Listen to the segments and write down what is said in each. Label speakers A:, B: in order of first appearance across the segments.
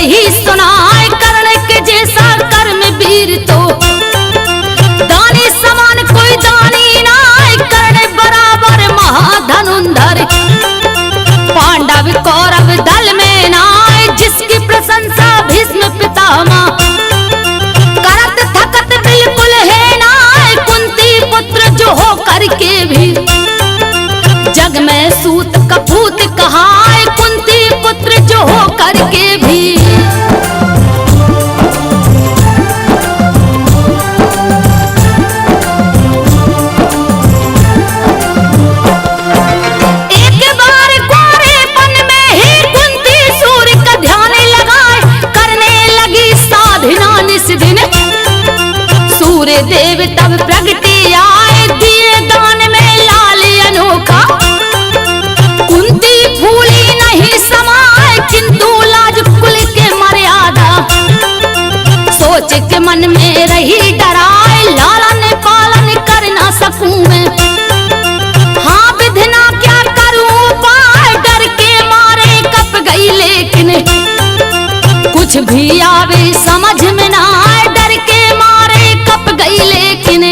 A: यही सुनाए, कर्ण के जैसा कर्म वीर तो दानी समान कोई दानी नाय, कर्ण बराबर महाधनुंधर। पांडव कौरव दल में नाय, जिसकी प्रशंसा भीष्म पितामह। करत थकत बिल्कुल है नाय, कुंती पुत्र जो हो करके भी जग में सूत कपूत कहाए, कुंती पुत्र जो हो करके भी। एक बार गोरेपन में ही कुंती सूर्य का ध्यान लगाए, करने लगी साधना निस दिन। सूर्य देव तब प्रगति आए, दिए दान में लाल अनोखा। कुंती फूली नहीं समाए, किंतु लाज कुल के मर्यादा। सोच के मन में रही डराए, लालन पालन कर ना सकूं मैं। हाँ विधना क्या करूं पाए, डर के मारे कप गई लेकिन कुछ भी आवे समझ में ना आए, डर के मारे कप गई लेकिन।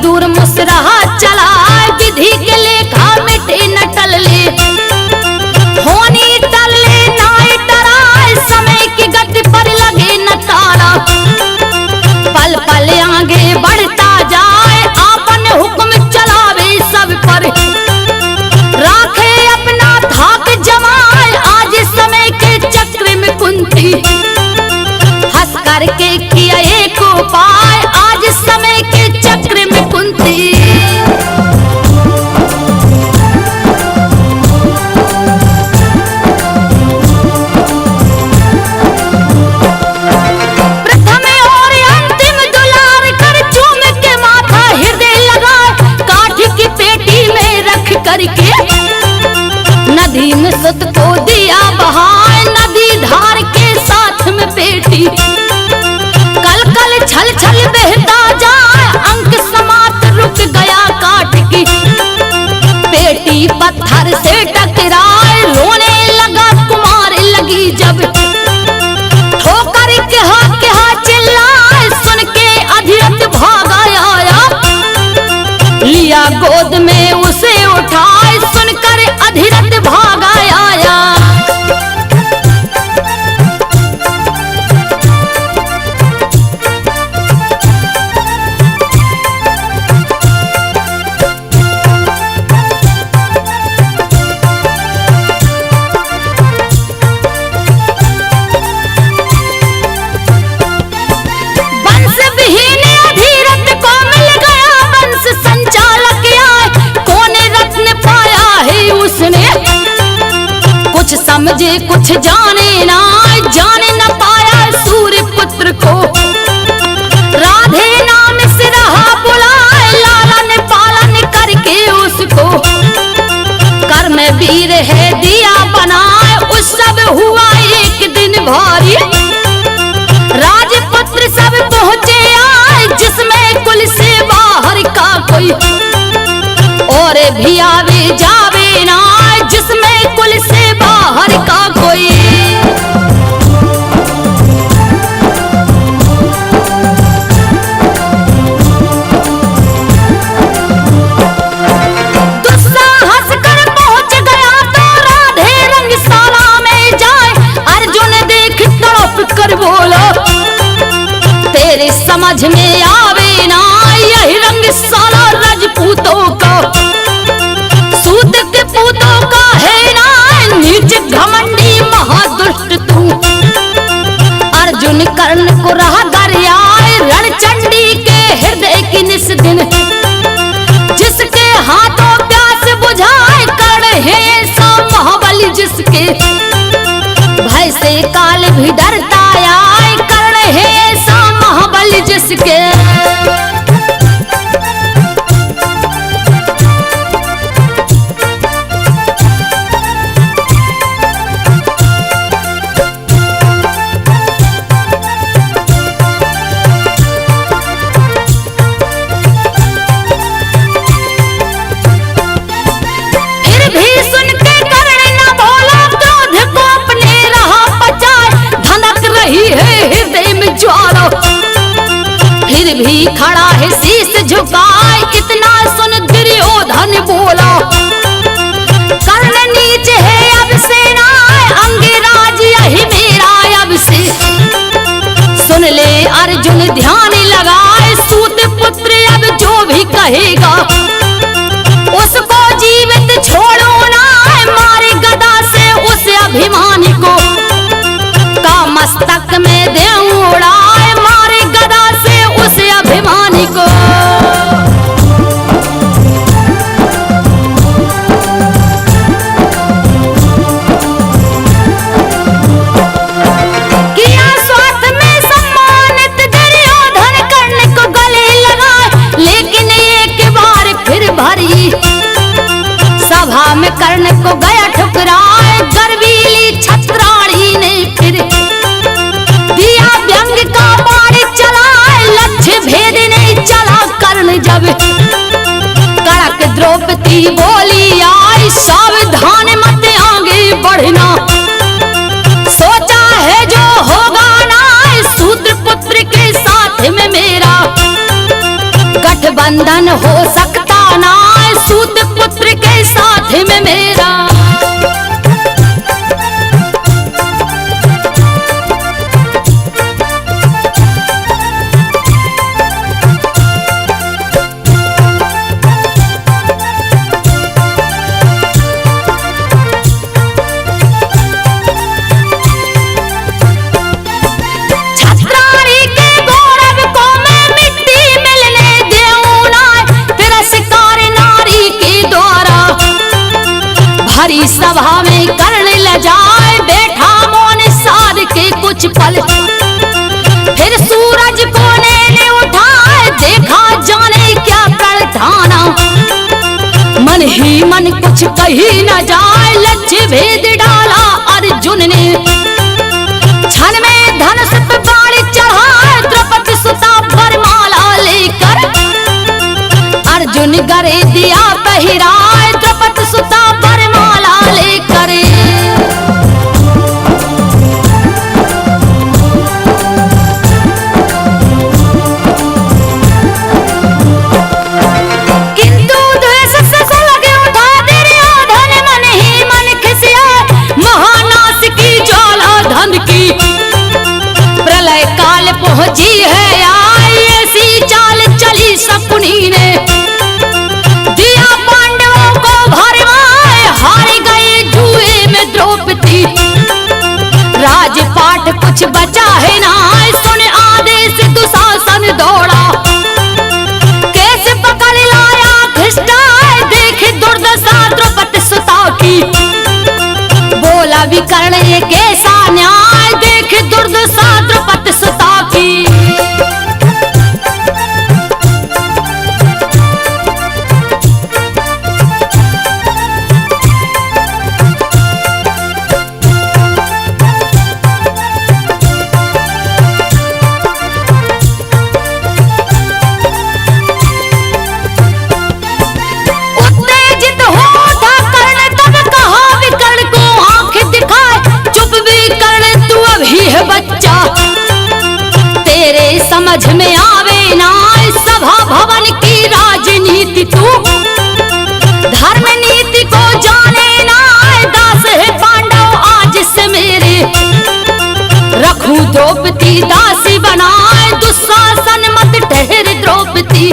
A: दूर मुसरहा चला, विधि के लेखा मिटे न टलले। होनी टलले नाई डराए, समय की गति पर लगे न ताला। पल पल आगे बढ़ता जाए, आपन हुक्म चलावे सब पर। राखे अपना धाक जमाए, आज समय के चक्र में कुंती। हंस करके किया एक उपाय, आज समय के चक्र में कुंती। प्रथम और अंतिम दुलार कर चूम के माथा हृदय लगाए, काठ की पेटी में रख करके नदी में सुत को दिया बहाए। नदी धार के साथ में पेटी, कल कल छल छल बहता जाए, अंक समाप्त रुक गया काट की। पेटी पत्थर से टकराए, रोने लगा कुमार लगी जब। ठोकर कहा चिल्लाए, सुन के अधिरथ भागा आया। लिया गोद में उसे उठाए, सुनकर अधिरथ भागा आया। कुछ समझे कुछ जाने ना, जाने न पाया सूर्य पुत्र को। राधे नाम से रहा बुलाए, लालन पालन करके उसको। कर्म वीर है दिया बनाए, उस सब हुआ एक दिन भारी। राजपुत्र सब पहुंचे आए, जिसमें कुल से बाहर का कोई। और भी आवे जावे ना, जिसमें कुल से बाहर का कोई। दुस्साहस कर पहुंच गया तो राधे रंगशाला में जाए। अर्जुन देख तड़प कर बोला, तेरे समझ में आवे ना, यही रंगशाला राजपूतों का। सूत के पूतों का है ना, नीच घमंडी महादुष्ट तू। अर्जुन कर्ण को रहा दरियाए, रणचंडी के हृदय की निस दिन। जिसके हाथों प्यास बुझाए, कर्ण है ऐसा महाबली जिसके भय से काल भी डरता आए, कर्ण है ऐसा महाबल जिसके। फिर भी खड़ा है शीश झुकाए, इतना सुन दुर्योधन बोला। कर्ण नीच है अब सेना, अंगराज यही मेरा अब से। सुन ले अर्जुन ध्यान लगाए, सूत पुत्र अब जो भी कहेगा उसको जीवित छोड़ो ना, मारे गदा से उस अभिमानी को। का मस्तक में दे उड़ाए, मारे गदा से उस अभिमानी को। किया स्वार्थ में सम्मानित दुर्योधन, कर्ण को गले लगाए, लेकिन एक बार फिर भरी सभा में कर्ण को गया ठुकराए। गर्वीली छत्राणी ने फिर दिया व्यंग का बाण चलाए, लक्ष्य भेद नहीं चला कर्ण जब। कड़क द्रौपदी बोली आई, सावधान मत आगे बढ़ना, सोचा है जो होगा ना सूत्र पुत्र के साथ में मेरा। गठबंधन हो सकता ना सूत पुत्र के साथ में मेरा। हरी सभा में कर्ण ले जाए, बैठा मौन साध के कुछ पल। फिर सूरज को ने उठाए, देखा जाने क्या प्रण ठाना। मन ही मन कुछ कही न जाए, लक्ष्य भेद डाला अर्जुन ने। क्षण में धनुष पे बाण चढ़ाए, द्रौपदी सुता वरमाला लेकर। अर्जुन गरे दिया पहराए, द्रौपदी सुता वरमाला लेकर। किंतु द्वेष से सुलग उठा दुर्योधन, मन ही मन खिसिया महानाश की ज्वाला धन की। प्रलय काल पहुंची है आई, ऐसी चाल चली शकुनी ने। राजपाट कुछ बचा है ना, सुन आदेश दुशासन दौड़ा। कैसे पकड़ लाया घिष्टा, देख दुर्दशा द्रौपदी सुता की। बोला विकर्ण ये कैसा न्याय, देख दुर्दशा द्रौपदी सुता की। बच्चा तेरे समझ में आवे ना, सभा भवन की राजनीति तू। धर्म नीति को जाने ना, दास है पांडव आज से मेरे। रखूं द्रौपदी दासी बनाए, दुशासन मत ठहर द्रौपदी।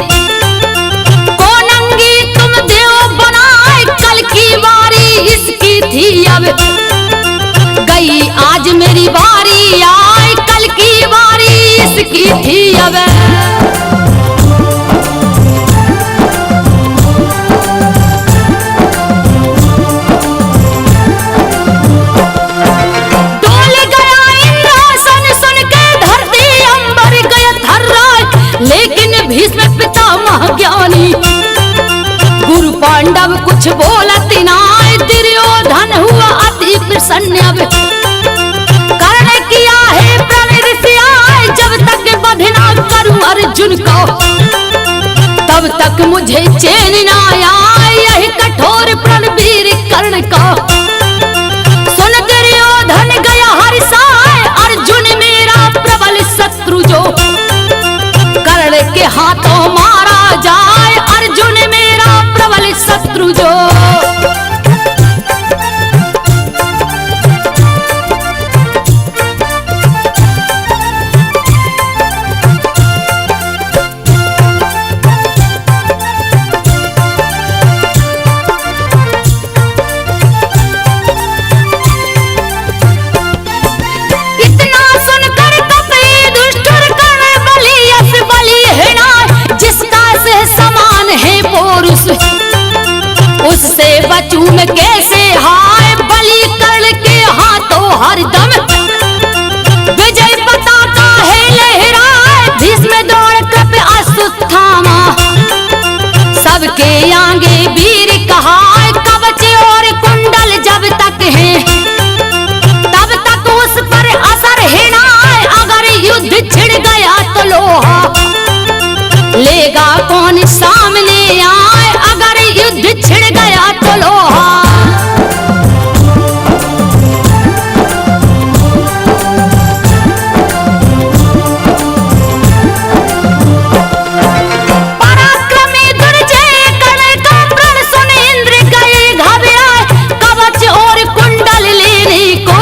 A: कोनंगी तुम देव बनाए, कल की बारी इसकी थी अब। गई आज मेरी बारी आई, कल की बारी इसकी थी अब। डोल गया इंद्र कुछ बोलत नाय। दुर्योधन हुआ अति प्रसन्न, अब कर्ण किया है प्रण ऋषियाय। जब तक वध ना करूं अर्जुन को, तब तक मुझे चैन ना आए। यही कठोर प्रण वीर कर्ण का। सुन दुर्योधन गया हर्षाय, अर्जुन मेरा प्रबल शत्रु जो कर्ण के हाथों मारा जाए। अर्जुन मेरा प्रबल शत्रु जो। उससे बचूं मैं कैसे हाय, बलि कर्ण के हाथों हरदम विजय पताका है लहराए। भीष्म द्रोण कृप अश्वत्थामा, सबके आगे वीर कहाय। कवच और कुंडल जब तक हैं, तब तक उस पर असर है ना। अगर युद्ध छिड़ गया तो लोहा लेगा कौन सामने आए। अगर युद्ध छिड़ गया तो लोहा। पराक्रमी दुर्जय कर्ण का प्रण सुन इंद्र गए घबराए। कवच और कुंडल लेने को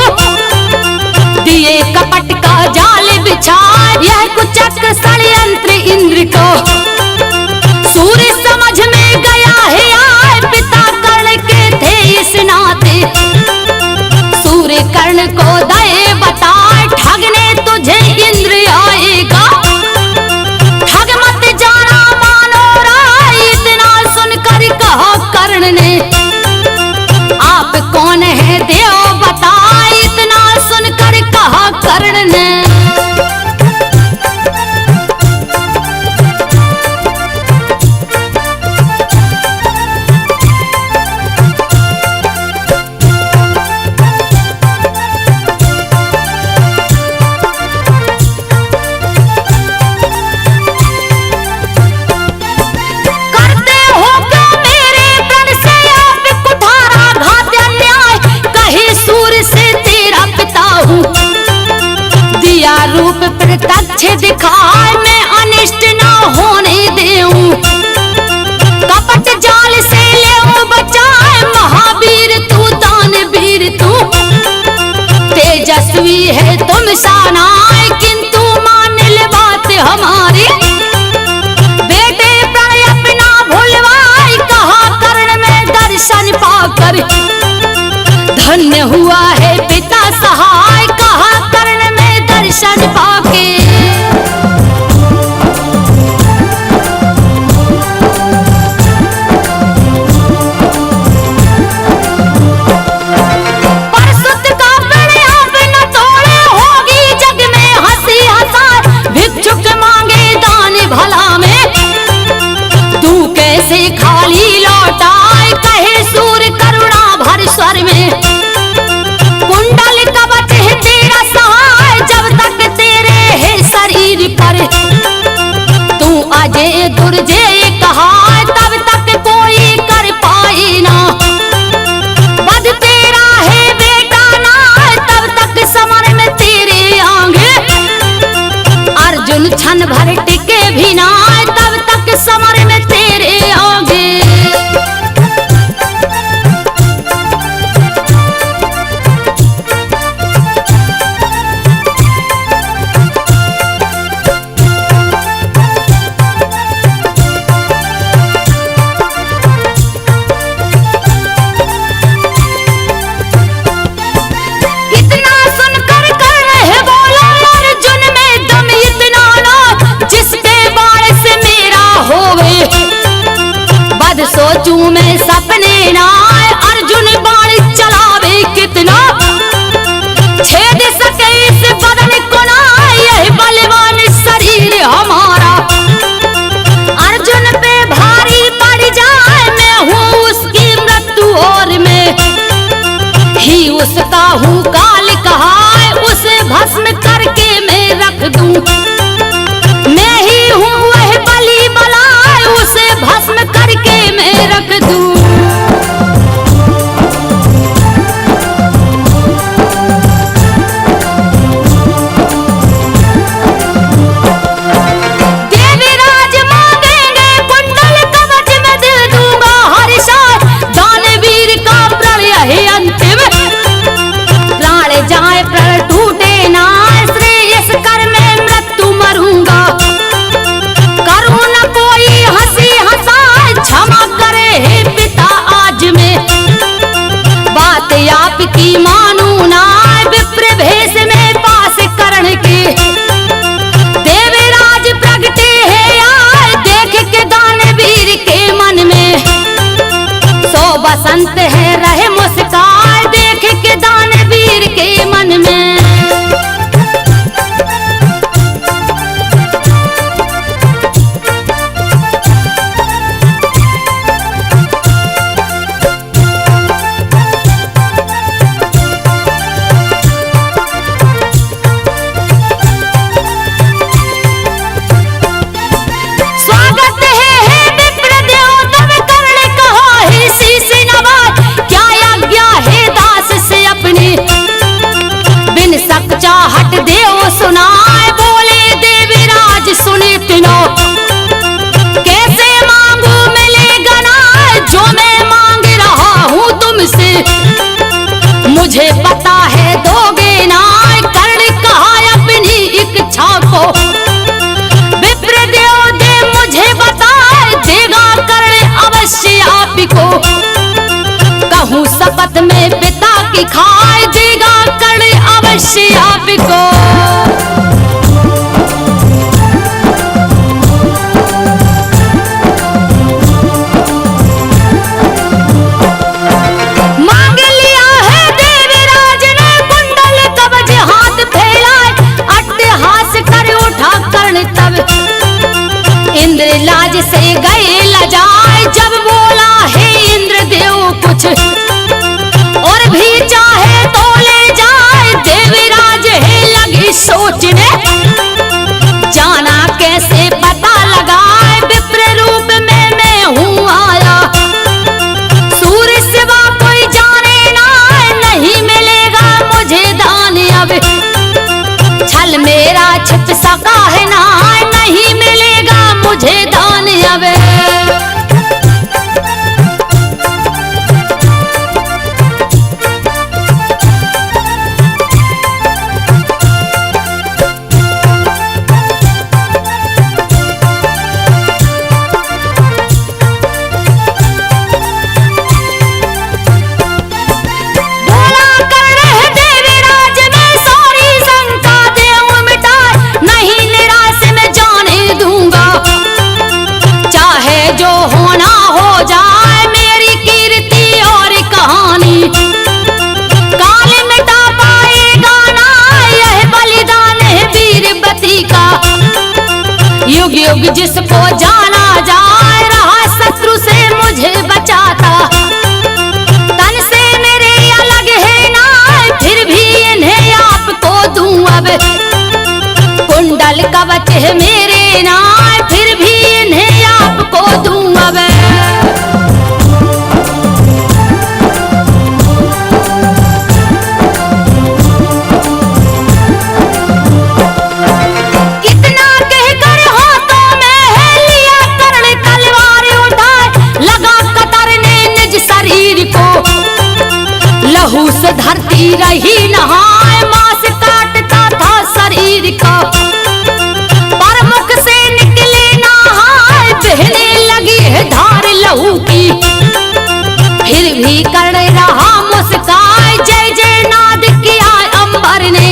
A: दिए कपट का जाल बिछाए। यह कुचक षड्यंत्र इंद्र को सूर्य समझ में गया है आए। पिता कर्ण के थे इस नाते, सूर्य कर्ण को दए बताए। ठगने तुझे इंद्र आएगा, ठग मत जाना मानो राय। इतना सुनकर कहा कर्ण ने, आप कौन है देव बताए। इतना सुनकर कहा कर्ण ने। रूप प्रत्यक्ष दिखाए, मैं अनिष्ट ना होने देऊं। कपट जाल से ले बचाए, महावीर तू दानवीर तू। तेजस्वी है तुम सानाए, किंतु मान ले बात हमारी। बेटे प्रण अपना भूलवाए, कहा कर्ण में दर्शन पाकर। धन्य हुआ है पिता सहाय, कहा कर्ण में दर्शन पाके। परसुत का प्रण अब न तोड़े, होगी जग में हंसी हंसाए। भिक्षुक मांगे दान भला में, तू कैसे खाली लौटाए। कहे सूर्य करुणा भर स्वर में, कुंडल कवच है तेरा सहाय। जब तक तेरे है शरीर पर तू अजय दुर्जय कहा, तब तक कोई कर पाए ना। वध तेरा है बेटा ना, तब तक समर में तेरे आगे। अर्जुन क्षण भर टिके भी ना, तब तक समर में तेरे आगे। जिसके बाण से मेरा होवे हूँ काल कहाय, उसे भस्म करके मैं रख दूं। मैं ही हूँ वह बलि बलाय, उसे भस्म करके मैं रख दूं। देवराज मांगेंगे कुंडल कवच में दे दूंगा हर साल, दानवीर का प्रण यही अंतिम, प्राण जाए प्रण टूटे ना, श्रेयस कर मैं मृत्यु मरूंगा। करूं न कोई हंसी हंसाए, क्षमा करे हे पिता आज में, बात आपकी मानू ना, विप्र भेष में पास करण के। देवराज प्रगटे है आए, देख के दानवीर के मन में, सो बसंत है रहे मुस्कान, देख के दानवीर के मन में। स्वागत है विप्र देव तब कर्ण कहो हे शीश नवाज, क्या आज्ञा है दास से अपनी, बिन शक चाहत देव सुनाए, बोले देवराज सुने तिनो। कैसे मांगू मिलेगा ना, जो मैं मांग रहा हूँ तुमसे, मुझे पता है दोगे ना, कर्ण कहा अपनी इच्छा को। विप्र देव दे मुझे बताए, देगा कर्ण अवश्य आपको, कहूँ शपथ में पिता की खाए, देगा कर्ण अवश्य आपको। मांग लिया है देवराज ने कुंडल कवच, हाथ फैलाए अट्टहास कर उठा कर्ण तब, इंद्र लाज से गए लजाए, जब बोला है इंद्र देव कुछ, और भी चाहे तो ले जाए। देवराज है लगी सोचने, जाना कैसे पता लगाए, विप्र रूप में मैं हूँ आया, सूर्य सिवा कोई जाने ना, नहीं मिलेगा मुझे दान अब, छल मेरा छिप सका है ना, नहीं मिलेगा मुझे दान अब। बोला कर्ण है देवराज में सारी शंका देव मिटाए, नहीं निराश में जाने दूंगा, चाहे जो होना हो जाए, मेरी कीर्ति और कहानी, काल मिटा पाएगा ना, यह बलिदान है वीरवती का। युग युग जिसको जाना जाए, रहा शत्रु से मुझे बचाता, तन से मेरे अलग है ना, फिर भी इन्हें आपको दूं अब, कुंडल कवच है मेरे ना, फिर भी इन्हें आपको दूं अब। इतना कहकर हाथों में है लिया कर्ण तलवार उठाए, लगा कतरने निज शरीर को, लहू से धरती रही नहाए, मांस काटता था शरीर का, पर मुख से निकले नहाए, बहने लगी है धार लहू की, फिर भी कर्ण रहा मुस्काए, जय जय नाद किया अंबर ने,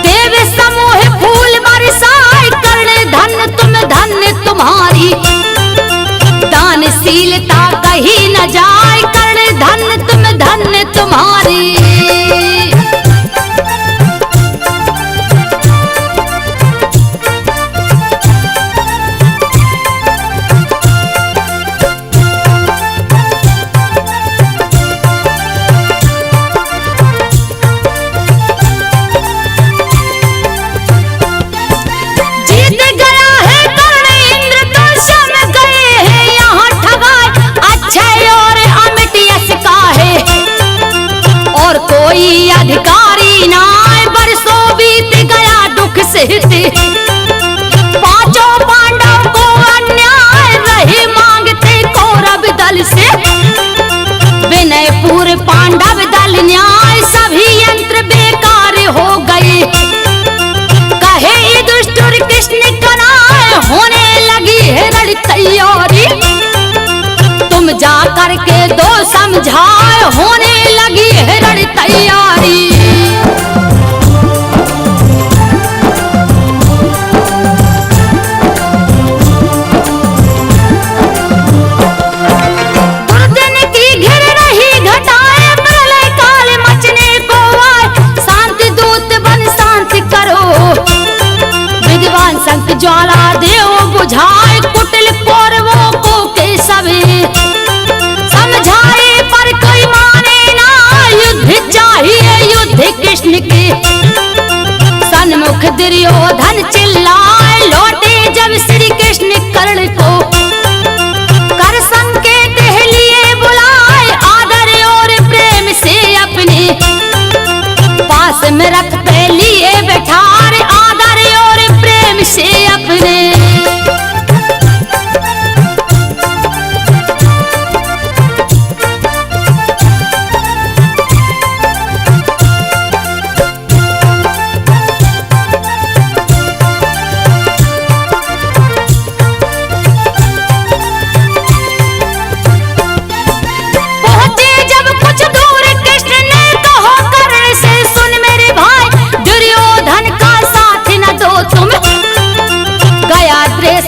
A: देव समूह फूल बरसाए, कर्ण धन तुम धन्य तुम्हारी, दानशीलता कहीं न जाए, कर्ण धन तुम धन्य तुम्हारी। सहित। पांचों पांडव को अन्याय रहे मांगते कौरव दल से। विनयपुर पांडव दल न्याय सभी यंत्र बेकार हो गए। कहे दुष्टुर कृष्ण कनाए होने लगी है रण तैयारी। तुम जा करके दो समझाए होने लगी है रण तैयारी। दुर्दिन की घिर रही घटाए प्रलय काल मचने को आए। शांति दूत बन शांति करो विद्वान शंख ज्वाला देव बुझाए। कुटिल कौरवों को के सभी समझाए पर कोई माने ना। युद्ध चाहिए युद्ध कृष्ण के। सन्मुख दुर्योधन चिल्लाए लौटे जब श्री कृष्ण कर्ण को। कर संकेत लिए बुलाए आदर और प्रेम से अपने। पास में रथ पे लिए बैठाए आदर और प्रेम से अपने।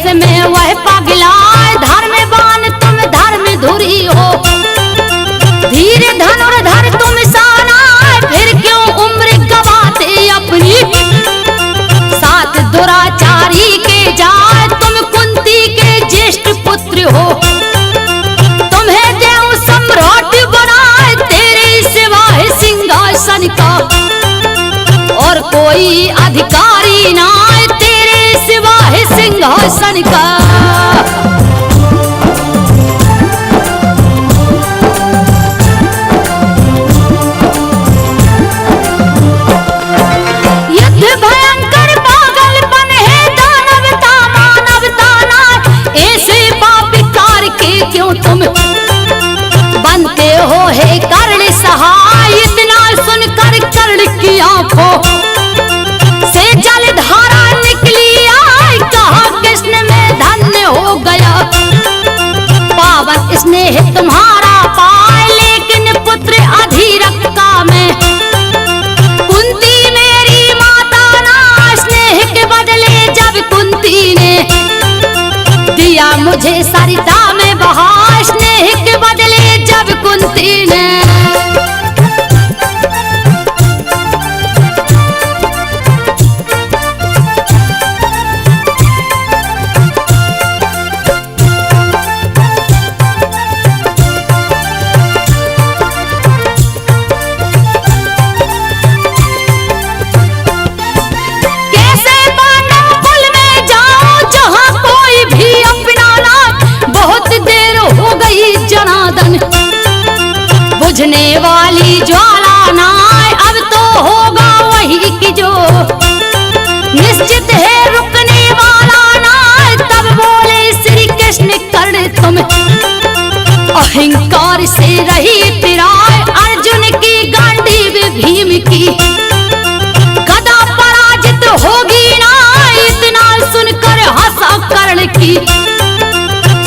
A: में वह पगलाए धर्मवान तुम धर्म धुरी हो। धीर धनुर्धर तुम साना फिर क्यों उम्र गवाते अपनी। साथ दुराचारी के जाए तुम कुंती के ज्येष्ठ पुत्र हो। तुम्हें देव सम्राट बनाए तेरे सिवा है सिंहासन का। और कोई अधिकारी ना तेरे सिवा है सिंहासन का। युद्ध भयंकर पागलपन है दानवता मानवता ना। ऐसे पाप कार के क्यों तुम बनते हो हे कर्ण सहाय। इतना सुनकर कर्ण की आंखों से जलधारा निकली आए। कहा कृष्ण में धन्य हो गया पावन स्नेह तुम्हारा पाए। लेकिन पुत्र अधीरक का मैं कुंती मेरी माता ना। स्नेह के बदले जब कुंती ने दिया मुझे सरिता में बहा। स्नेह के बदले जब कुंती ने बुझने वाली ज्वाला ना। अब तो होगा वही कि जो निश्चित है रुकने वाला ना। तब बोले श्री कृष्ण कर्ण तुम अहंकार से रही तिराए। अर्जुन की गांडीव भीम की गदा पराजित होगी ना। इतना सुनकर हंसा कर्ण की।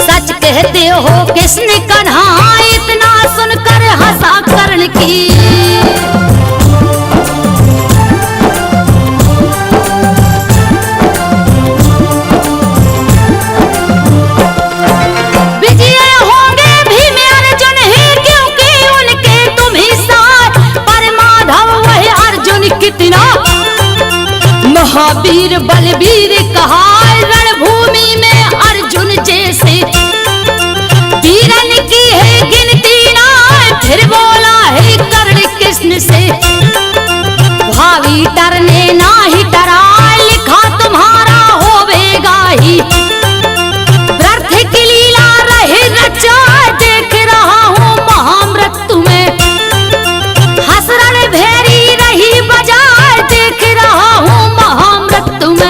A: सच कहते हो कृष्ण कन्हा। इतना सुनकर हंसा कर्ण की। विजय होंगे भीम अर्जुन ही क्योंकि उनके तुम ही साथ। पर माधव वह अर्जुन कितना महावीर बलवीर कहा। रणभूमि में अर्जुन जैसे वीरन की है गिनती ना। फिर बोला है कर्ण कृष्ण से भावी डरने ना ही डरा। लिखा तुम्हारा होवेगा ही व्यर्थ की लीला रहे रचा। देख रहा हूँ महामृत्यु में हसरण भेरी रही बजाय। देख रहा हूँ महामृत्यु में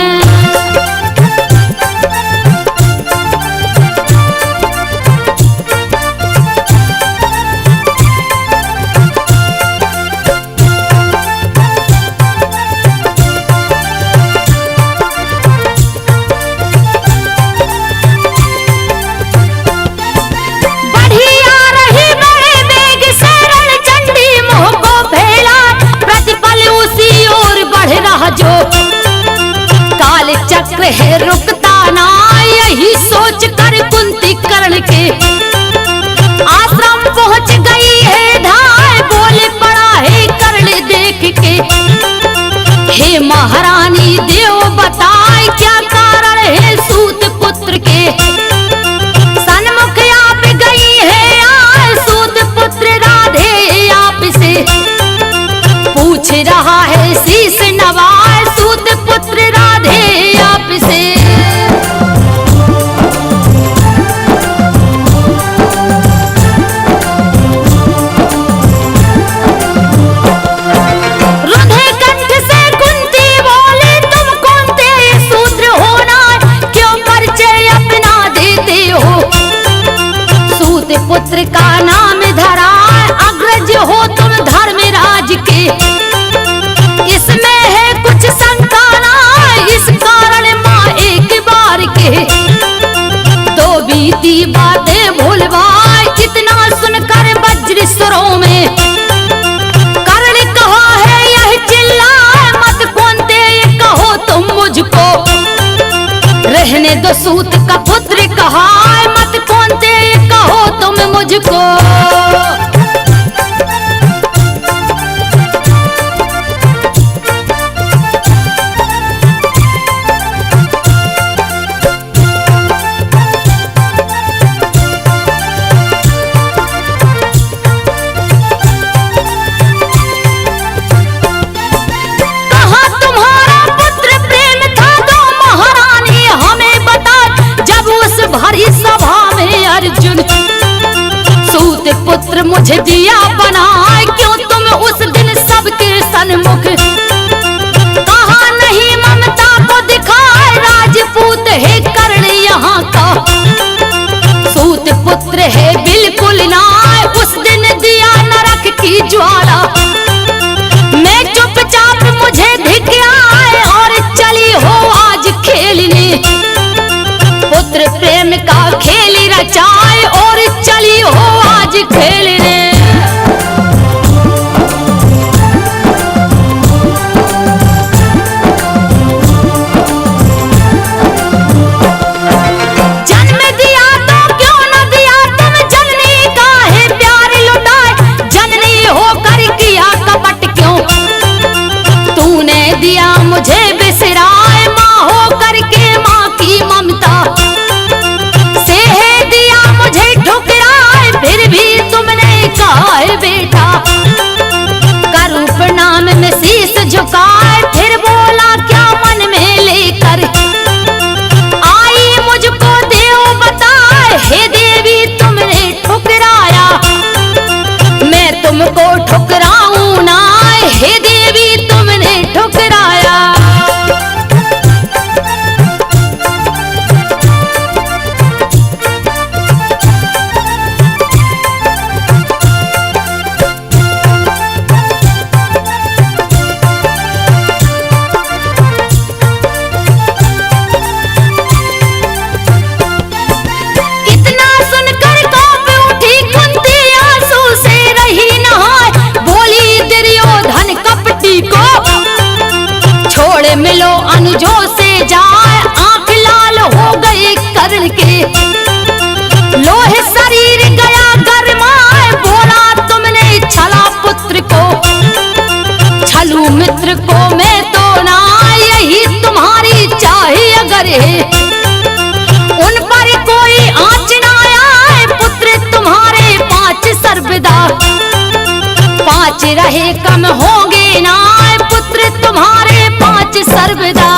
A: चक्र है रुकता ना, यही सोच कर कुंती कर्ण के आश्रम पहुंच गई है धाय। बोले पड़ा है कर्ण देख के, हे महारानी देव बताए क्या कारण है सूत पुत्र के। सन्मुख आप गई है आए सूत पुत्र राधे आप से, पूछ रहा है शीश नवाए सूत पुत्र राधे आप से। रुधे कंठ से कुंती बोले तुम कौन थे शूद्र होना, क्यों परिचय अपना देते हो। सूत पुत्र का नाम धरा अग्रज हो तुम धर्मराज के, इसमें है कुछ शंका ना, इस कारण माँ एक बार के। दो बीती बातें भूलवाए इतना सुनकर वज्र स्वरों में, कर्ण कहा है यह चिल्लाए मत कौनते कहो तुम मुझको। रहने दो सूत का पुत्र कहा मत कौनते कहो तुम मुझको। पुत्र मुझे दिया बनाए क्यों तुम उस दिन सबके सन्मुख, कहा नहीं ममता को दिखाए राजपूत है कर्ण यहाँ का। सूत पुत्र है बिल्कुल ना, उस दिन दिया नरक की ज्वाला। मैं चुपचाप मुझे धिक आए और चली हो आज खेलने, पुत्र प्रेम का खेल रचाए और चली हो आज खेलने। जन्म दिया तो क्यों न दिया तुम जननी का है प्यार लुटाए, जननी होकर किया कपट क्यों। तूने दिया मुझे बिसराए माँ होकर के माँ की ममता, फिर भी तुमने कहा बेटा। करूं प्रणाम में शीश झुकाए, फिर बोला क्या मन में लेकर आई मुझको देव बताए। हे देवी तुमने ठुकराया, मैं तुमको ठुकराऊं ना, हे देवी तुमने ठुकराया। मिलो अनुजों से जाए, आंख लाल हो गए कर्ण के, लोहे शरीर गया गरमाए। बोला तुमने छला पुत्र को, छलू मित्र को मैं तो ना, यही तुम्हारी चाहे अगर है। उन पर कोई आँच ना आए, पुत्र तुम्हारे 5 सर्वदा, 5 रहे कम होंगे ना, पुत्र तुम्हारे 5 सर्वदा।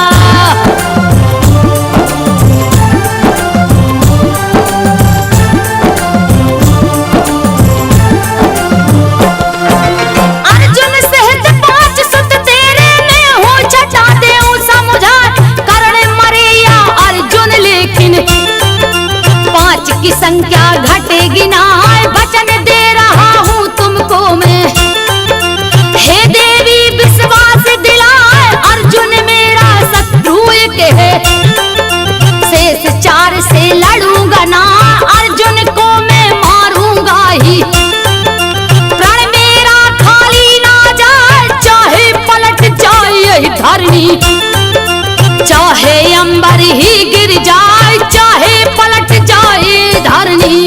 A: अर्जुन सहित 5 सुत तेरे में हो, छटा देऊं समुझा कर्ण मरे या अर्जुन, लेकिन 5 की संख्या घटेगी ना, वचन दे रहा हूँ तुमको मैं। हे देवी विश्वास दिलाए, अर्जुन मेरा शत्रु एक है, शेष 4 से लड़ूंगा ना, अर्जुन को मैं मारूंगा ही। प्रण मेरा खाली ना जाए, चाहे पलट जाए यही धरनी, चाहे अंबर ही गिर जाए, चाहे पलट जाए धरनी।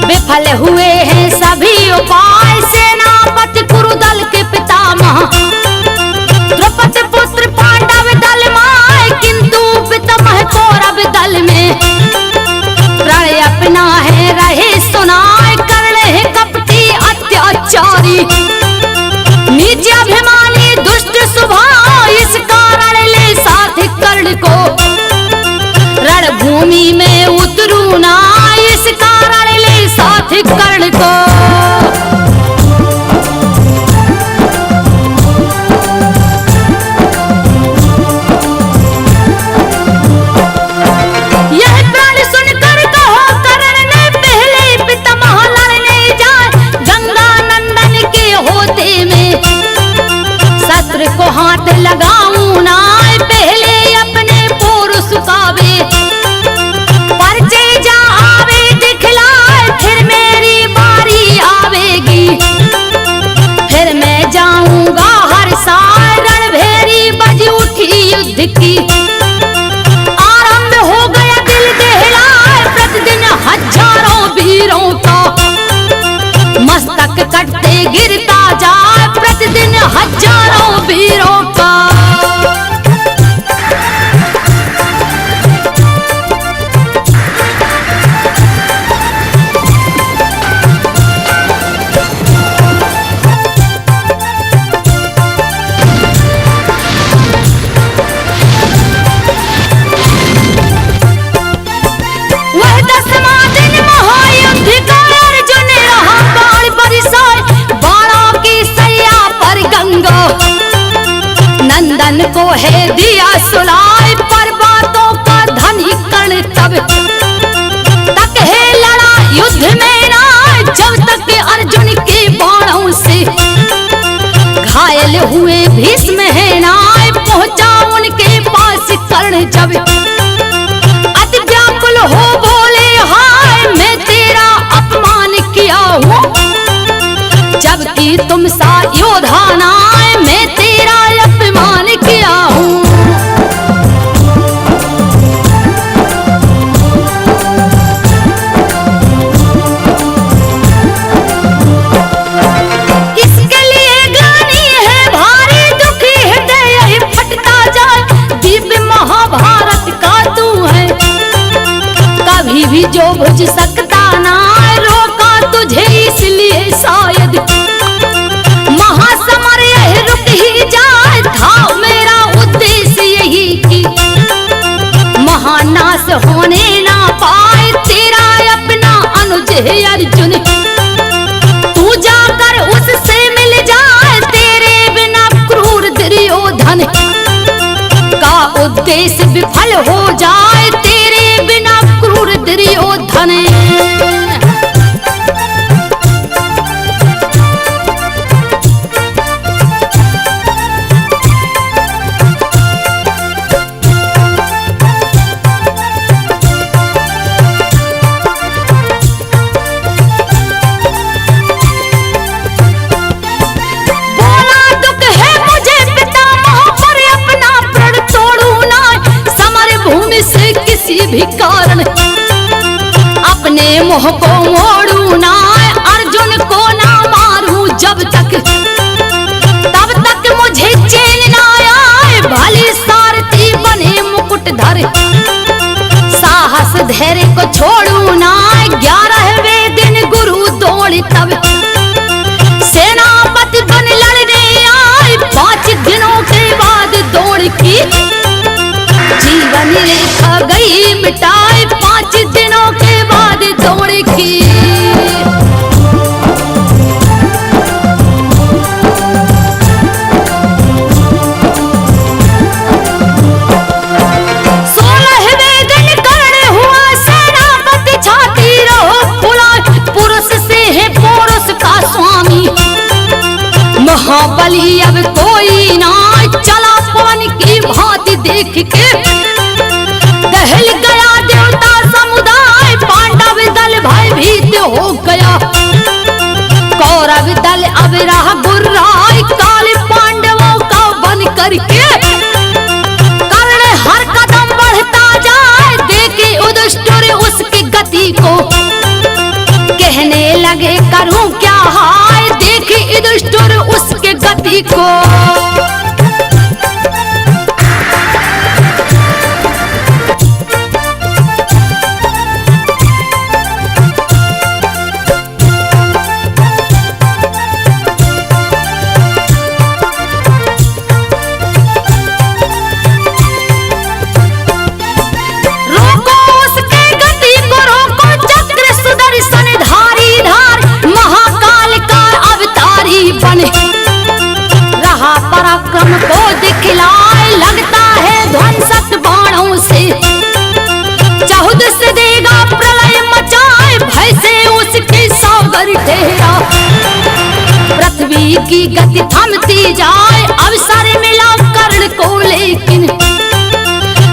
A: विफल हुए हैं सभी उपाय, सेनापति कुरुदल के पितामह, द्रौपदी पुत्र पांडव दल माय, किंतु पितामह कौरव दल में प्रण अपना है रहे सुनाए, कर्ण है कपटी अत्याचारी, नीच अभिमानी दुष्ट स्वभाव, इस कारण ले साथ कर्ण को रणभूमि में उतरू ना, इस कारण ले साथ कर्ण को। यह प्राण सुनकर कहो कर्ण ने, पहले पितामह लड़ने जाए, गंगा नंदन के होते में शस्त्र को हाथ लगाऊं ना, पहले अपने पुरुष कावे की आरंभ हो गया दिल दहलाए, प्रतिदिन हजारों वीरों का मस्तक कटते गिरता जाए, प्रतिदिन हजारों वीरों का। नंदन को है दिया सुलाए, पर्वतों का धनी कर्ण तब तक है लड़ा युद्ध में ना, जब तक अर्जुन के बाणों से घायल हुए भीष्म है ना, पहुंचा उनके पास कर्ण जब अति व्याकुल हो बोले, हाय मैं तेरा अपमान किया हूँ, जबकि तुम सा योद्धा ना, मैं तेरा अपमान किया हूँ। इसके लिए ग्लानि है भारी, दुखी हृदय फटता जाए, दिव्य महाभारत का तू है, कभी भी जो बुझ सकता ना, रोका तुझे इसलिए शायद महासमर यह रुक ही जाए, था मेरा उद्देश्य यही कि महानाश होने ना पाए, तेरा अपना अनुज है अर्जुन, तू जाकर उससे मिल जाए, तेरे बिना क्रूर दुर्योधन का उद्देश्य विफल हो जाए, तेरे बिना क्रूर दुर्योधन। भी कारण अपने मुंह को मोड़ू ना, अर्जुन को ना मारू जब तक, तब तक मुझे चैन ना आए, भले सारथी बने मुकुटधर, साहस धैर्य को छोड़ू ना, 11वें दिन गुरु दौड़ तब सेनापति बन लड़ने आए, 5 दिनों के बाद दौड़ की जीवन रेखा गई मिटाए, 5 दिनों के बाद दौड़ की। अब रहा गुर्राई काले पांडवों का बन करके। कर्ण हर कदम बढ़ता जाए, देखे युधिष्ठिर उसकी गति को, कहने लगे करूं क्या हाय, देखे युधिष्ठिर उसके गति को। रहा पराक्रम को दिखलाए, लगता है ध्वंसक बाणों से, चाहुद से देगा प्रलय मचाए, भय से उसके सागर ठहरा। पृथ्वी की गति थमती जाए, अवसर मिला कर्ण को, लेकिन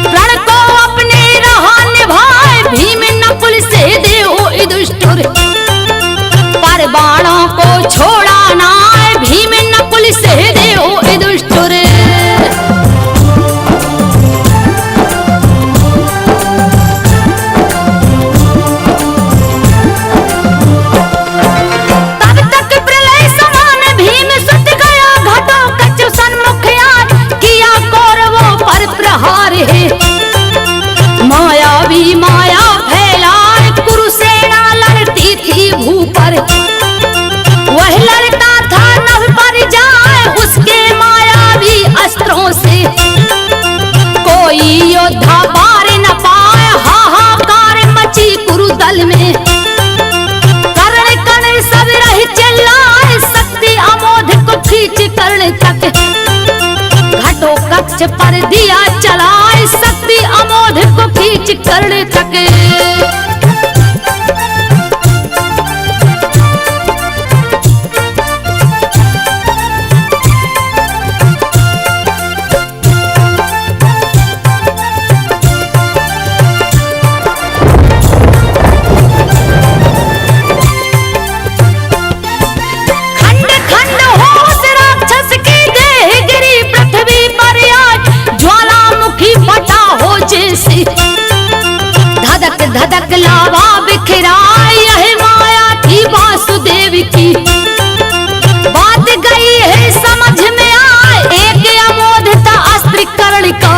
A: प्रण को अपने रहा निभाए, भीम नकुल से देव युधिष्ठिर, पर बाणों को छोड़ा ना, भीम नकुल से देव युधिष्ठिर। तब तक प्रलय समान भीम सुत गया, घटोत्कच सन्मुख आए, किया कौरवों पर प्रहार है। मायावी माया फैलाए, कुरुसेना लड़ती थी भू पर, वह लड़ता था नभ पर जाए, उसके मायावी अस्त्रों से, कोई योद्धा पार न पाए, हाहाकार मची कुरुदल में। कर्ण कर्ण सब रह चिल्लाए, शक्ति अमोघ को खींच कर्ण तक, घटोत्कच पर दिया चलाए, शक्ति अमोघ को खींच कर्ण तक। धधक धधक लावा बिखराए, यह माया थी वासुदेव की, बात गई है समझ में आए, एक अमोघ था अस्त्र कर्ण का,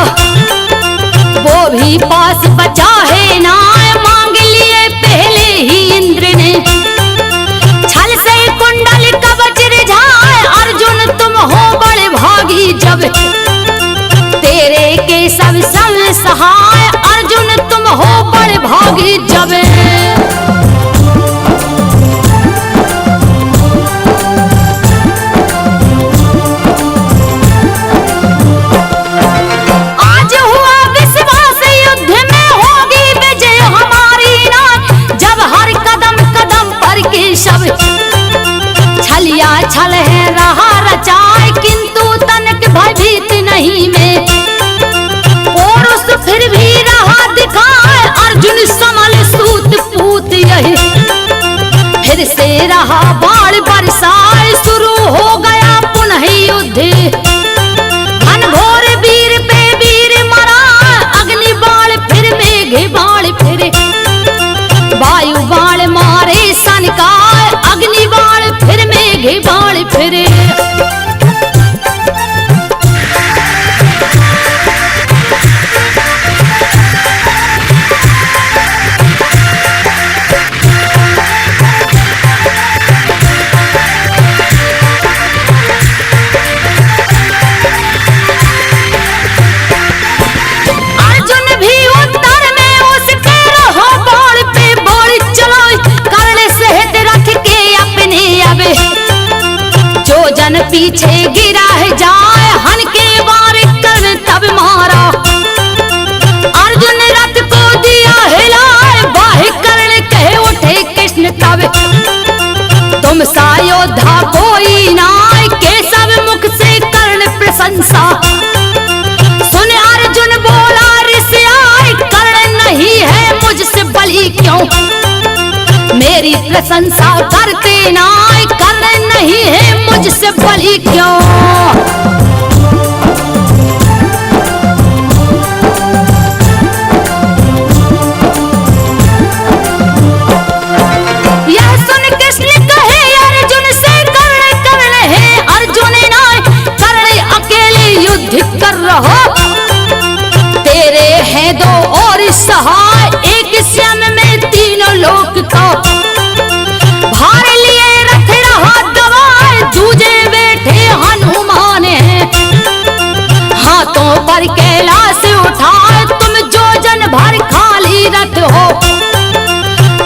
A: वो भी पास बचा है ना, मांग लिए पहले ही इंद्र ने, छल से कुंडल कवच रिझाए, अर्जुन तुम हो बड़े भागी जब, तेरे के सब संग सहाय, अर्जुन तुम हो बड़े भागी जब। आज हुआ विश्वास, युद्ध में होगी विजय हमारी ना, जब हर कदम कदम पर के शब, छलिया छल है रहा रचाए, किंतु तनक भयभीत नहीं में, फिर भी रहा दिखाए, अर्जुन समल सूत पूत यही, फिर से रहा बाण बरसाए, शुरू हो गया पुनः युद्ध, घनघोर वीर पे वीर मरा, अग्नि बाण फिर मेघ बाण फिर, वायु बाण मारे सनकाए, अग्नि बाण फिर मेघ बाण फिर। जन पीछे गिरा है जाए, हन के वार कर्ण तब मारा, अर्जुन रथ को दिया हिलाए, बाह कर्ण कहे उठे कृष्ण तब, तुम सा योद्धा कोई नाय, केशव मुख से कर्ण प्रशंसा, सुन अर्जुन बोला ऋषि आए, कर्ण नहीं है मुझसे बलि क्यों, मेरी प्रशंसा करते ना, करने नहीं है मुझसे बलि क्यों। यह सुन कृष्ण कहे अर्जुन से, कर्ण है अर्जुन ना, कर्ण अकेले युद्ध कर रहो। तेरे हैं दो और सहाय, एक श्याम में तीनों लोक को। भार लिए रथ रहा गवाए, दूजे बैठे हनुमान है। हाथों पर कैलाश उठाए, तुम जो जन भर खाली रथ हो।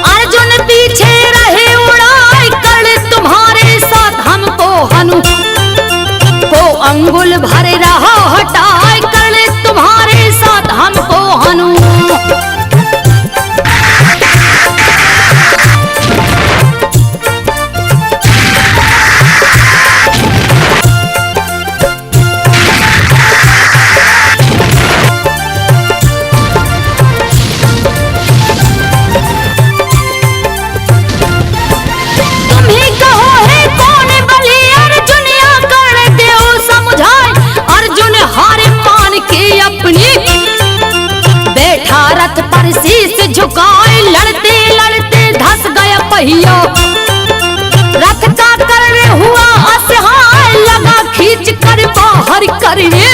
A: अर्जुन पीछे रहे उड़ाए, कर्ण तुम्हारे साथ हमको हनु को अंगुल भर रहा हटाए, कर्ण तुम्हारे साथ हमको हनु। रथ पर शीश झुकाए, लड़ते लड़ते धस गया पहिया। रथ का कर्ण हुआ असहाय, लगा खींच कर बाहर करने।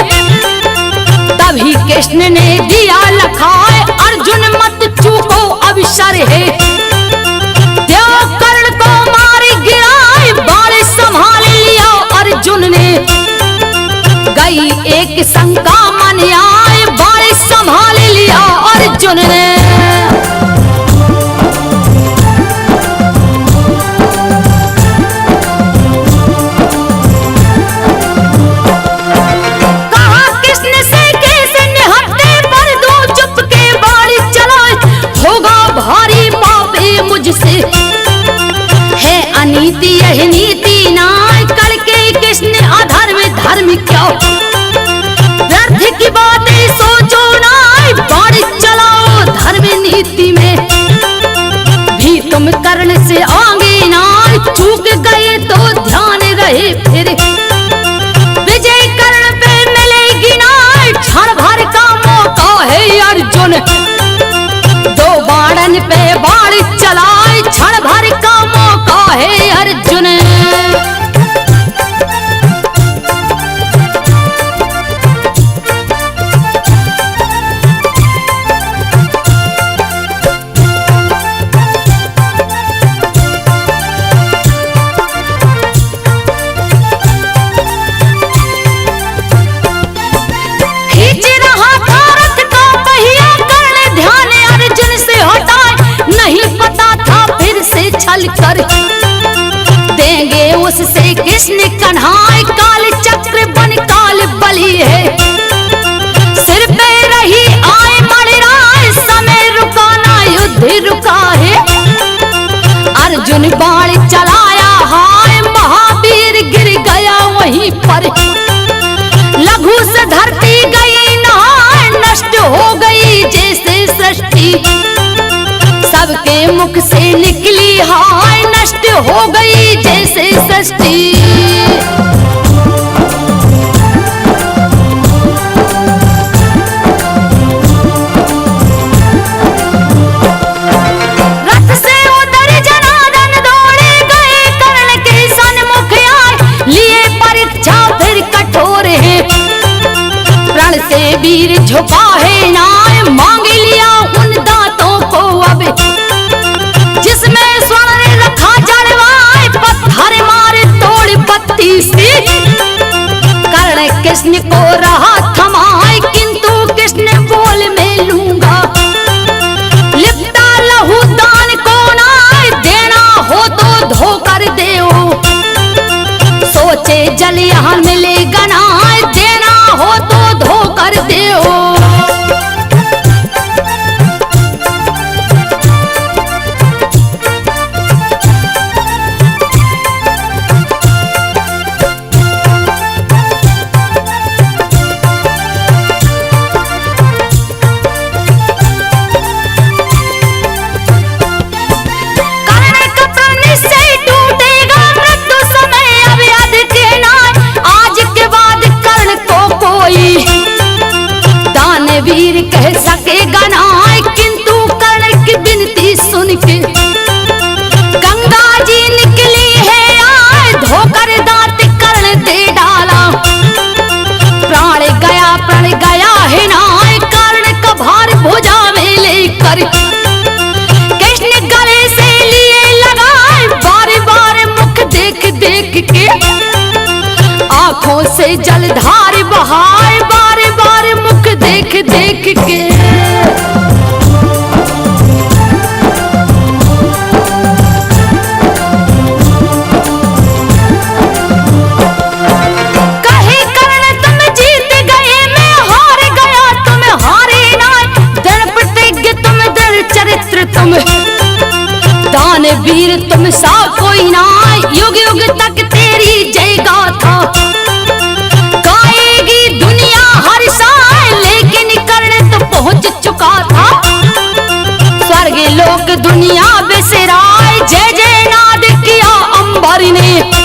A: तभी कृष्ण ने दिया लखाए, अर्जुन मत चूको अवसर है। देव कर्ण को मारे गिराए, बाण संभाल लिया अर्जुन ने। गई एक शंका मन आए, बाण संभाल लिया अर्जुन ने। कहा कृष्ण से कैसे निहत्थे, पर दो चुप के बाण चलाए। होगा भारी पापे मुझसे, है अनीति यह नीति ना, कल के कृष्ण अधर्म धर्म क्या। व्यर्थ की बातें सोचो ना, बाण चलाओ धर्म नीति में। भी तुम कर्ण से आगे ना, चूक गए तो ध्यान रहे फिर। विजय कर्ण पे मिलेगी ना, क्षण भर का मौका है अर्जुन। दो बाणन पे बाण चलाए, क्षण भर का मौका है अर्जुन। कर देंगे उससे कृष्ण कन्हाई, काल चक्र बन काल बलि है। सिर पे रही आए मणिराय, समय रुकाना युद्ध रुका है। अर्जुन बाण चलाया हाय, महावीर गिर गया वहीं पर। लघु से धरती गई नहाय, नष्ट हो गई जैसे सृष्टि। सबके मुख से निकली हाय, नष्ट हो गई जैसे सृष्टि। रथ से उतर जनार्दन दौड़े गए, कर्ण के सन्मुख आए। लिए परीक्षा फिर कठोर है, प्रण से वीर झुका है नाय। मांग लिया उन दांतों को अब, जिसमें स्वर्ण रखा जड़वाए। पत्थर मारे तोड़ पत्ती सी, कर्ण कृष्ण को रहा थमाए। किंतु कृष्ण बोल में लूंगा, लिपटा लहू दान को नाय। देना हो तो धोकर देओ, सोचे जल यहाँ मिलेगा नाय। देना हो तो धोकर देओ। कर कृष्ण गले से लिए लगाए, बार बार मुख देख देख के आंखों से जलधार बहाए, बार बार मुख देख देख के। कहे कर्ण तुम जीत गए, मैं हार गया तुम हारे ना, दृढ़ प्रतिज्ञ तुम दृढ़ चरित्र तुम, दानवीर तुम सा कोई ना, युग युग तक तेरी जय गाथा गाएगी दुनिया हर साल, लेकिन कर्ण तो पहुंच चुका था स्वर्ग लोक दुनिया बिसराए, जय जय नाद किया अंबर ने।